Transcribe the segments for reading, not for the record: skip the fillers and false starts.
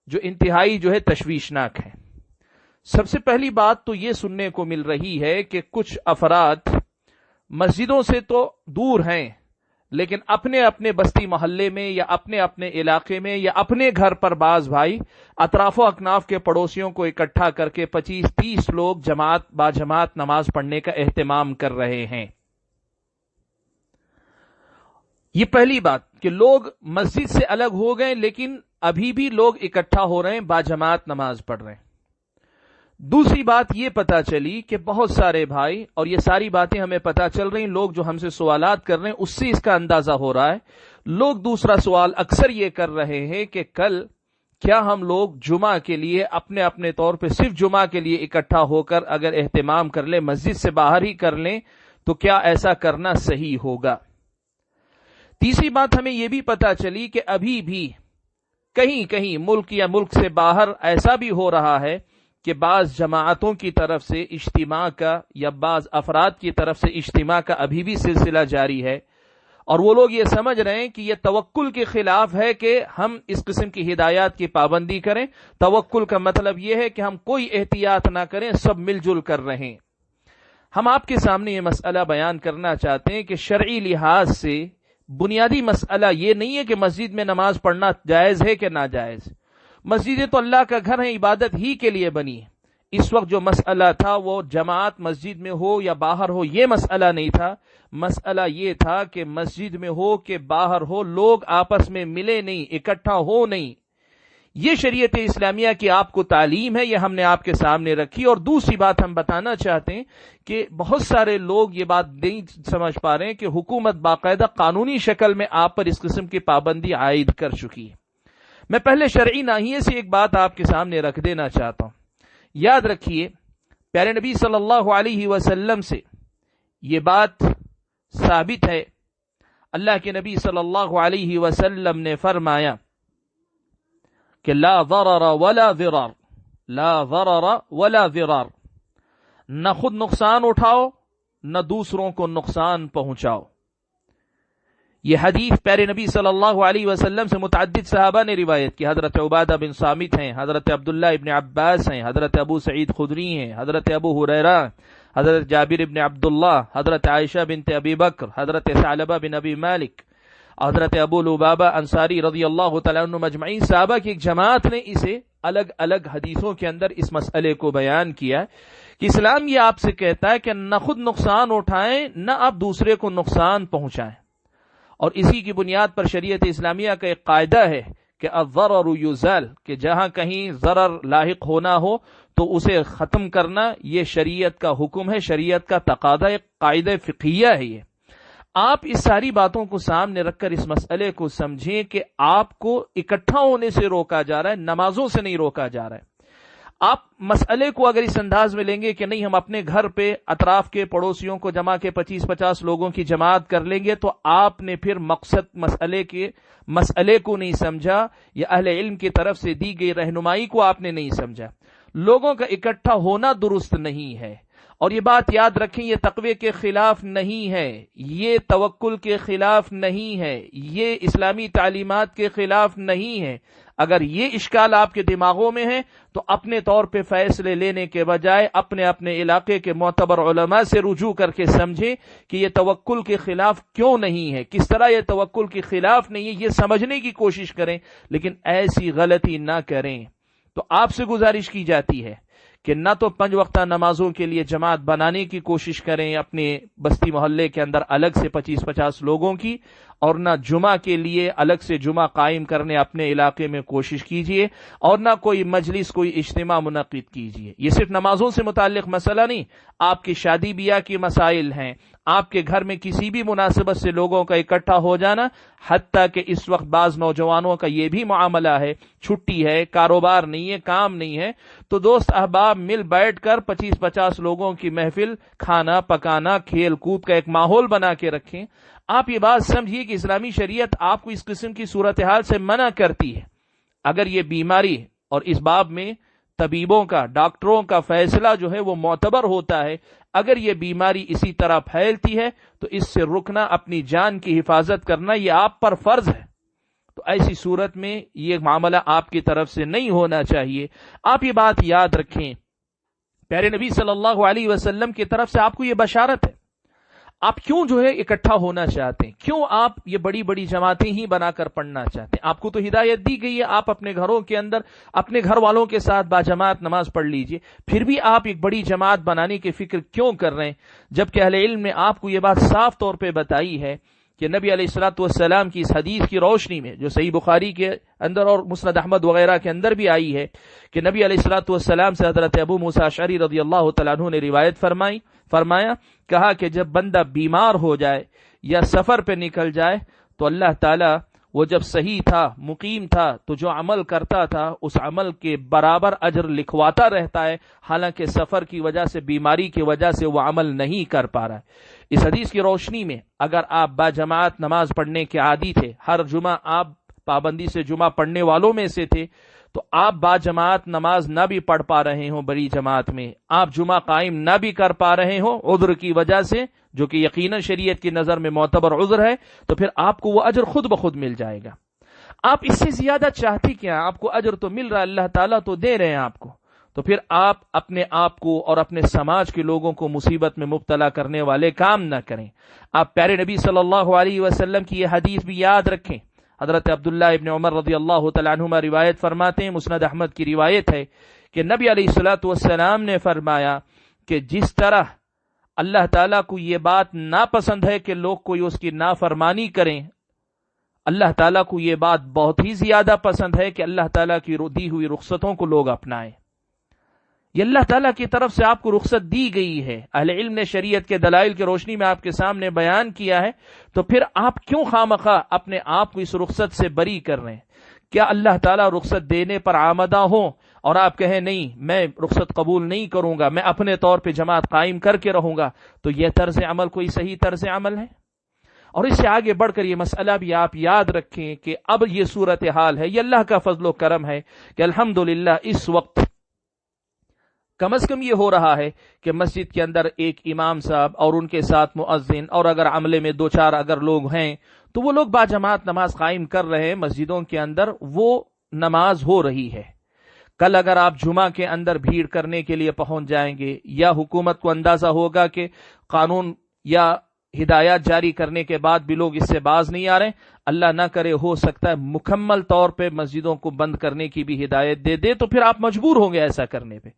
جو انتہائی جو ہے تشویشناک ہیں۔ سب سے پہلی بات تو یہ سننے کو مل رہی ہے کہ کچھ افراد مسجدوں سے تو دور ہیں، لیکن اپنے اپنے بستی محلے میں یا اپنے اپنے علاقے میں یا اپنے گھر پر بعض بھائی اطراف و اکناف کے پڑوسیوں کو اکٹھا کر کے 25-30 لوگ جماعت با جماعت نماز پڑھنے کا اہتمام کر رہے ہیں۔ یہ پہلی بات کہ لوگ مسجد سے الگ ہو گئے لیکن ابھی بھی لوگ اکٹھا ہو رہے ہیں، با جماعت نماز پڑھ رہے ہیں۔ دوسری بات یہ پتا چلی کہ بہت سارے بھائی، اور یہ ساری باتیں ہمیں پتا چل رہی ہیں، لوگ جو ہم سے سوالات کر رہے ہیں اس سے اس کا اندازہ ہو رہا ہے۔ لوگ دوسرا سوال اکثر یہ کر رہے ہیں کہ کل کیا ہم لوگ جمعہ کے لیے اپنے اپنے طور پہ صرف جمعہ کے لیے اکٹھا ہو کر اگر اہتمام کر لیں، مسجد سے باہر ہی کر لیں، تو کیا ایسا کرنا صحیح ہوگا؟ تیسری بات ہمیں یہ بھی پتا چلی کہ ابھی بھی کہیں کہیں ملک یا ملک سے باہر ایسا بھی ہو رہا ہے کہ بعض جماعتوں کی طرف سے اجتماع کا یا بعض افراد کی طرف سے اجتماع کا ابھی بھی سلسلہ جاری ہے، اور وہ لوگ یہ سمجھ رہے ہیں کہ یہ توکل کے خلاف ہے کہ ہم اس قسم کی ہدایات کی پابندی کریں۔ توکل کا مطلب یہ ہے کہ ہم کوئی احتیاط نہ کریں، سب مل جل کر رہیں۔ ہم آپ کے سامنے یہ مسئلہ بیان کرنا چاہتے ہیں کہ شرعی لحاظ سے بنیادی مسئلہ یہ نہیں ہے کہ مسجد میں نماز پڑھنا جائز ہے کہ ناجائز۔ مسجدیں تو اللہ کا گھر ہیں، عبادت ہی کے لیے بنی ہے۔ اس وقت جو مسئلہ تھا وہ جماعت مسجد میں ہو یا باہر ہو، یہ مسئلہ نہیں تھا۔ مسئلہ یہ تھا کہ مسجد میں ہو کہ باہر ہو، لوگ آپس میں ملے نہیں، اکٹھا ہو نہیں۔ یہ شریعت اسلامیہ کی آپ کو تعلیم ہے، یہ ہم نے آپ کے سامنے رکھی۔ اور دوسری بات ہم بتانا چاہتے ہیں کہ بہت سارے لوگ یہ بات نہیں سمجھ پا رہے ہیں کہ حکومت باقاعدہ قانونی شکل میں آپ پر اس قسم کی پابندی عائد کر چکی ہے۔ میں پہلے شرعی ناحیے سے ایک بات آپ کے سامنے رکھ دینا چاہتا ہوں۔ یاد رکھیے، پیارے نبی صلی اللہ علیہ وسلم سے یہ بات ثابت ہے۔ اللہ کے نبی صلی اللہ علیہ وسلم نے فرمایا کہ لا ضرر ولا ضرار، لا ضرر ولا ضرار، نہ خود نقصان اٹھاؤ نہ دوسروں کو نقصان پہنچاؤ۔ یہ حدیث پیارے نبی صلی اللہ علیہ وسلم سے متعدد صحابہ نے روایت کی۔ حضرت عبادہ بن صامت ہیں، حضرت عبداللہ ابن عباس ہیں، حضرت ابو سعید خدری ہیں، حضرت ابو ہریرہ، حضرت جابر ابن عبداللہ، حضرت عائشہ بنت ابی بکر، حضرت ثعلبہ بن ابی مالک، حضرت ابو لبابہ انصاری رضی اللہ تعالیٰ عنہ مجمعین صحابہ کی ایک جماعت نے اسے الگ الگ حدیثوں کے اندر اس مسئلے کو بیان کیا کہ اسلام یہ آپ سے کہتا ہے کہ نہ خود نقصان اٹھائیں نہ آپ دوسرے کو نقصان پہنچائیں۔ اور اسی کی بنیاد پر شریعت اسلامیہ کا ایک قاعدہ ہے کہ الضرر یزال، کہ جہاں کہیں ضرر لاحق ہونا ہو تو اسے ختم کرنا یہ شریعت کا حکم ہے، شریعت کا تقاضا، ایک قاعدہ فقہیہ ہے۔ یہ آپ اس ساری باتوں کو سامنے رکھ کر اس مسئلے کو سمجھیں کہ آپ کو اکٹھا ہونے سے روکا جا رہا ہے، نمازوں سے نہیں روکا جا رہا ہے۔ آپ مسئلے کو اگر اس انداز میں لیں گے کہ نہیں ہم اپنے گھر پہ اطراف کے پڑوسیوں کو جمع کے 25-50 لوگوں کی جماعت کر لیں گے، تو آپ نے پھر مقصد مسئلے کو نہیں سمجھا، یا اہل علم کی طرف سے دی گئی رہنمائی کو آپ نے نہیں سمجھا۔ لوگوں کا اکٹھا ہونا درست نہیں ہے، اور یہ بات یاد رکھیں، یہ تقوی کے خلاف نہیں ہے، یہ توکل کے خلاف نہیں ہے، یہ اسلامی تعلیمات کے خلاف نہیں ہے۔ اگر یہ اشکال آپ کے دماغوں میں ہے تو اپنے طور پہ فیصلے لینے کے بجائے اپنے اپنے علاقے کے معتبر علماء سے رجوع کر کے سمجھیں کہ یہ توکل کے خلاف کیوں نہیں ہے، کس طرح یہ توکل کے خلاف نہیں ہے، یہ سمجھنے کی کوشش کریں، لیکن ایسی غلطی نہ کریں۔ تو آپ سے گزارش کی جاتی ہے کہ نہ تو 5 وقتہ نمازوں کے لیے جماعت بنانے کی کوشش کریں اپنے بستی محلے کے اندر الگ سے 25-50 لوگوں کی، اور نہ جمعہ کے لیے الگ سے جمعہ قائم کرنے اپنے علاقے میں کوشش کیجیے، اور نہ کوئی مجلس کوئی اجتماع منعقد کیجیے۔ یہ صرف نمازوں سے متعلق مسئلہ نہیں، آپ کی شادی بیاہ کی مسائل ہیں، آپ کے گھر میں کسی بھی مناسبت سے لوگوں کا اکٹھا ہو جانا، حتیٰ کہ اس وقت بعض نوجوانوں کا یہ بھی معاملہ ہے، چھٹی ہے، کاروبار نہیں ہے، کام نہیں ہے، تو دوست احباب مل بیٹھ کر 25-50 لوگوں کی محفل، کھانا پکانا، کھیل کود کا ایک ماحول بنا کے رکھیں۔ آپ یہ بات سمجھیے کہ اسلامی شریعت آپ کو اس قسم کی صورتحال سے منع کرتی ہے۔ اگر یہ بیماری، اور اس باب میں طبیبوں کا، ڈاکٹروں کا فیصلہ جو ہے وہ معتبر ہوتا ہے، اگر یہ بیماری اسی طرح پھیلتی ہے تو اس سے رکنا، اپنی جان کی حفاظت کرنا، یہ آپ پر فرض ہے۔ تو ایسی صورت میں یہ معاملہ آپ کی طرف سے نہیں ہونا چاہیے. آپ یہ بات یاد رکھیں، پیارے نبی صلی اللہ علیہ وسلم کی طرف سے آپ کو یہ بشارت ہے. آپ کیوں جو ہے اکٹھا ہونا چاہتے ہیں؟ کیوں آپ یہ بڑی بڑی جماعتیں ہی بنا کر پڑھنا چاہتے ہیں؟ آپ کو تو ہدایت دی گئی ہے، آپ اپنے گھروں کے اندر اپنے گھر والوں کے ساتھ باجماعت نماز پڑھ لیجئے. پھر بھی آپ ایک بڑی جماعت بنانے کی فکر کیوں کر رہے ہیں، جبکہ اہل علم نے آپ کو یہ بات صاف طور پہ بتائی ہے کہ نبی علیہ الصلوۃ والسلام کی اس حدیث کی روشنی میں، جو صحیح بخاری کے اندر اور مسند احمد وغیرہ کے اندر بھی آئی ہے، کہ نبی علیہ الصلوۃ والسلام سے حضرت ابو موسیٰ اشعری رضی اللہ تعالیٰ عنہ نے روایت فرمایا کہا کہ جب بندہ بیمار ہو جائے یا سفر پہ نکل جائے تو اللہ تعالیٰ وہ جب صحیح تھا، مقیم تھا، تو جو عمل کرتا تھا اس عمل کے برابر اجر لکھواتا رہتا ہے، حالانکہ سفر کی وجہ سے، بیماری کی وجہ سے وہ عمل نہیں کر پا رہا ہے. اس حدیث کی روشنی میں اگر آپ باجماعت نماز پڑھنے کے عادی تھے، ہر جمعہ آپ پابندی سے جمعہ پڑھنے والوں میں سے تھے، تو آپ باجماعت نماز نہ بھی پڑھ پا رہے ہوں، بڑی جماعت میں آپ جمعہ قائم نہ بھی کر پا رہے ہوں عذر کی وجہ سے، جو کہ یقیناً شریعت کی نظر میں معتبر عذر ہے، تو پھر آپ کو وہ اجر خود بخود مل جائے گا. آپ اس سے زیادہ چاہتی کیا؟ آپ کو اجر تو مل رہا ہے، اللہ تعالیٰ تو دے رہے ہیں آپ کو، تو پھر آپ اپنے آپ کو اور اپنے سماج کے لوگوں کو مصیبت میں مبتلا کرنے والے کام نہ کریں. آپ پیارے نبی صلی اللہ علیہ وسلم کی یہ حدیث بھی یاد رکھیں. حضرت عبداللہ ابن عمر رضی اللہ تعالیٰ عنہما روایت فرماتے ہیں، مسند احمد کی روایت ہے کہ نبی علیہ الصلوۃ والسلام نے فرمایا کہ جس طرح اللہ تعالیٰ کو یہ بات ناپسند ہے کہ لوگ کوئی اس کی نافرمانی کریں، اللہ تعالیٰ کو یہ بات بہت ہی زیادہ پسند ہے کہ اللہ تعالیٰ کی دی ہوئی رخصتوں کو لوگ اپنائیں. یہ اللہ تعالیٰ کی طرف سے آپ کو رخصت دی گئی ہے، اہل علم نے شریعت کے دلائل کی روشنی میں آپ کے سامنے بیان کیا ہے، تو پھر آپ کیوں خواہ اپنے آپ کو اس رخصت سے بری کر رہے ہیں؟ کیا اللہ تعالیٰ رخصت دینے پر آمدہ ہوں اور آپ کہیں نہیں میں رخصت قبول نہیں کروں گا، میں اپنے طور پہ جماعت قائم کر کے رہوں گا، تو یہ طرز عمل کوئی صحیح طرز عمل ہے؟ اور اس سے آگے بڑھ کر یہ مسئلہ بھی آپ یاد رکھیں کہ اب یہ صورتحال ہے، یہ اللہ کا فضل و کرم ہے کہ الحمدللہ اس وقت کم از کم یہ ہو رہا ہے کہ مسجد کے اندر ایک امام صاحب اور ان کے ساتھ مؤذن، اور اگر عملے میں 2-4 اگر لوگ ہیں تو وہ لوگ باجماعت نماز قائم کر رہے ہیں، مسجدوں کے اندر وہ نماز ہو رہی ہے. کل اگر آپ جمعہ کے اندر بھیڑ کرنے کے لیے پہنچ جائیں گے، یا حکومت کو اندازہ ہوگا کہ قانون یا ہدایات جاری کرنے کے بعد بھی لوگ اس سے باز نہیں آ رہے، اللہ نہ کرے ہو سکتا ہے مکمل طور پہ مسجدوں کو بند کرنے کی بھی ہدایت دے دے، تو پھر آپ مجبور ہوں گے ایسا کرنے پہ.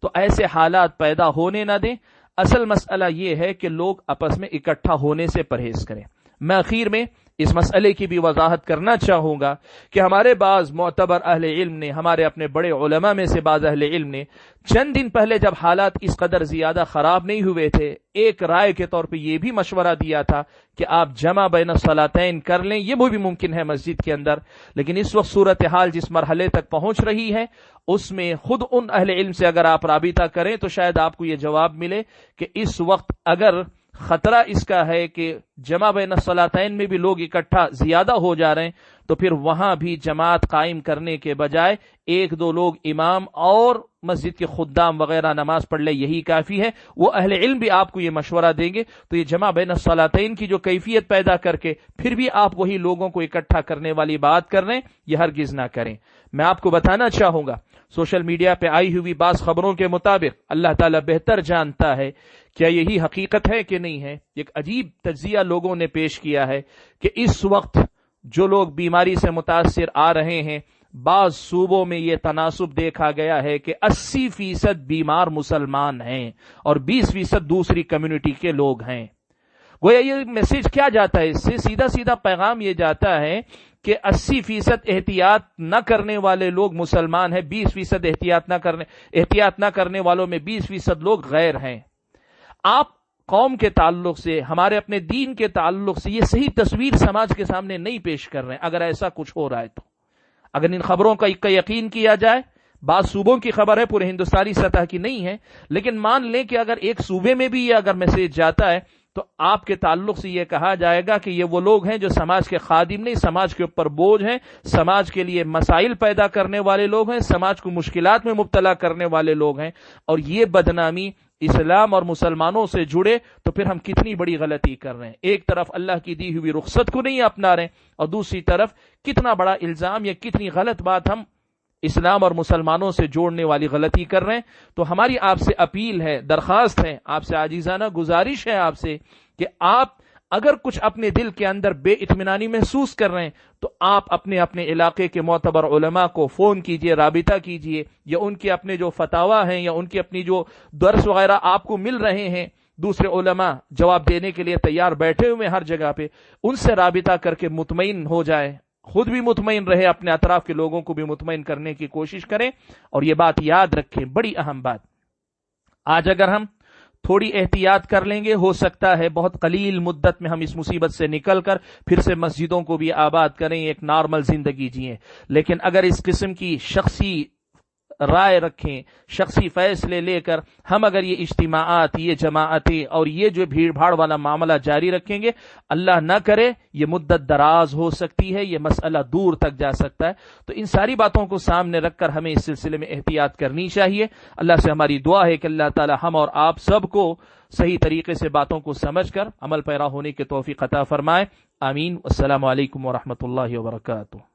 تو ایسے حالات پیدا ہونے نہ دیں. اصل مسئلہ یہ ہے کہ لوگ آپس میں اکٹھا ہونے سے پرہیز کریں. میں اخیر میں اس مسئلے کی بھی وضاحت کرنا چاہوں گا کہ ہمارے بعض معتبر اہل علم نے، ہمارے اپنے بڑے علماء میں سے بعض اہل علم نے چند دن پہلے جب حالات اس قدر زیادہ خراب نہیں ہوئے تھے، ایک رائے کے طور پہ یہ بھی مشورہ دیا تھا کہ آپ جمع بین الصلاتین کر لیں، یہ وہ بھی ممکن ہے مسجد کے اندر. لیکن اس وقت صورتحال جس مرحلے تک پہنچ رہی ہے، اس میں خود ان اہل علم سے اگر آپ رابطہ کریں تو شاید آپ کو یہ جواب ملے کہ اس وقت اگر خطرہ اس کا ہے کہ جمع بین الصلاتین میں بھی لوگ اکٹھا زیادہ ہو جا رہے ہیں، تو پھر وہاں بھی جماعت قائم کرنے کے بجائے 1-2 لوگ امام اور مسجد کے خدام وغیرہ نماز پڑھ لے، یہی کافی ہے. وہ اہل علم بھی آپ کو یہ مشورہ دیں گے. تو یہ جمع بین الصلاتین کی جو کیفیت پیدا کر کے پھر بھی آپ وہی لوگوں کو اکٹھا کرنے والی بات کر رہے ہیں، یہ ہرگز نہ کریں. میں آپ کو بتانا چاہوں گا سوشل میڈیا پہ آئی ہوئی بعض خبروں کے مطابق اللہ تعالیٰ بہتر جانتا ہے کیا یہی حقیقت ہے کہ نہیں ہے. ایک عجیب تجزیہ لوگوں نے پیش کیا ہے کہ اس وقت جو لوگ بیماری سے متاثر آ رہے ہیں، بعض صوبوں میں یہ تناسب دیکھا گیا ہے کہ 80% بیمار مسلمان ہیں اور 20% دوسری کمیونٹی کے لوگ ہیں. گویا یہ میسج کیا جاتا ہے؟ اس سے سیدھا پیغام یہ جاتا ہے کہ 80% احتیاط نہ کرنے والے لوگ مسلمان ہیں، 20% احتیاط نہ کرنے والوں میں 20% لوگ غیر ہیں. آپ قوم کے تعلق سے، ہمارے اپنے دین کے تعلق سے یہ صحیح تصویر سماج کے سامنے نہیں پیش کر رہے ہیں. اگر ایسا کچھ ہو رہا ہے تو اگر ان خبروں کا یقین کیا جائے، بعض صوبوں کی خبر ہے، پورے ہندوستانی سطح کی نہیں ہے، لیکن مان لیں کہ اگر ایک صوبے میں بھی یہ اگر میسج جاتا ہے تو آپ کے تعلق سے یہ کہا جائے گا کہ یہ وہ لوگ ہیں جو سماج کے خادم نہیں، سماج کے اوپر بوجھ ہیں، سماج کے لیے مسائل پیدا کرنے والے لوگ ہیں، سماج کو مشکلات میں مبتلا کرنے والے لوگ ہیں، اور یہ بدنامی اسلام اور مسلمانوں سے جڑے تو پھر ہم کتنی بڑی غلطی کر رہے ہیں۔ ایک طرف اللہ کی دی ہوئی رخصت کو نہیں اپنا رہے ہیں، اور دوسری طرف کتنا بڑا الزام یا کتنی غلط بات ہم اسلام اور مسلمانوں سے جوڑنے والی غلطی کر رہے ہیں۔ تو ہماری آپ سے اپیل ہے، درخواست ہے، آپ سے عاجزانہ گزارش ہے آپ سے کہ آپ اگر کچھ اپنے دل کے اندر بے اطمینانی محسوس کر رہے ہیں تو آپ اپنے اپنے علاقے کے معتبر علماء کو فون کیجئے، رابطہ کیجئے، یا ان کے اپنے جو فتاوی ہیں یا ان کی اپنی جو درس وغیرہ آپ کو مل رہے ہیں، دوسرے علماء جواب دینے کے لیے تیار بیٹھے ہوئے ہر جگہ پہ، ان سے رابطہ کر کے مطمئن ہو جائے، خود بھی مطمئن رہے، اپنے اطراف کے لوگوں کو بھی مطمئن کرنے کی کوشش کریں۔ اور یہ بات یاد رکھیں، بڑی اہم بات، آج اگر ہم تھوڑی احتیاط کر لیں گے، ہو سکتا ہے بہت قلیل مدت میں ہم اس مصیبت سے نکل کر پھر سے مسجدوں کو بھی آباد کریں، ایک نارمل زندگی جئیں۔ لیکن اگر اس قسم کی شخصی رائے رکھیں، شخصی فیصلے لے کر ہم اگر یہ اجتماعات، یہ جماعتیں اور یہ جو بھیڑ بھاڑ والا معاملہ جاری رکھیں گے، اللہ نہ کرے یہ مدت دراز ہو سکتی ہے، یہ مسئلہ دور تک جا سکتا ہے۔ تو ان ساری باتوں کو سامنے رکھ کر ہمیں اس سلسلے میں احتیاط کرنی چاہیے۔ اللہ سے ہماری دعا ہے کہ اللہ تعالی ہم اور آپ سب کو صحیح طریقے سے باتوں کو سمجھ کر عمل پیرا ہونے کی توفیق عطا فرمائے۔ آمین۔ السلام علیکم ورحمۃ اللہ وبرکاتہ۔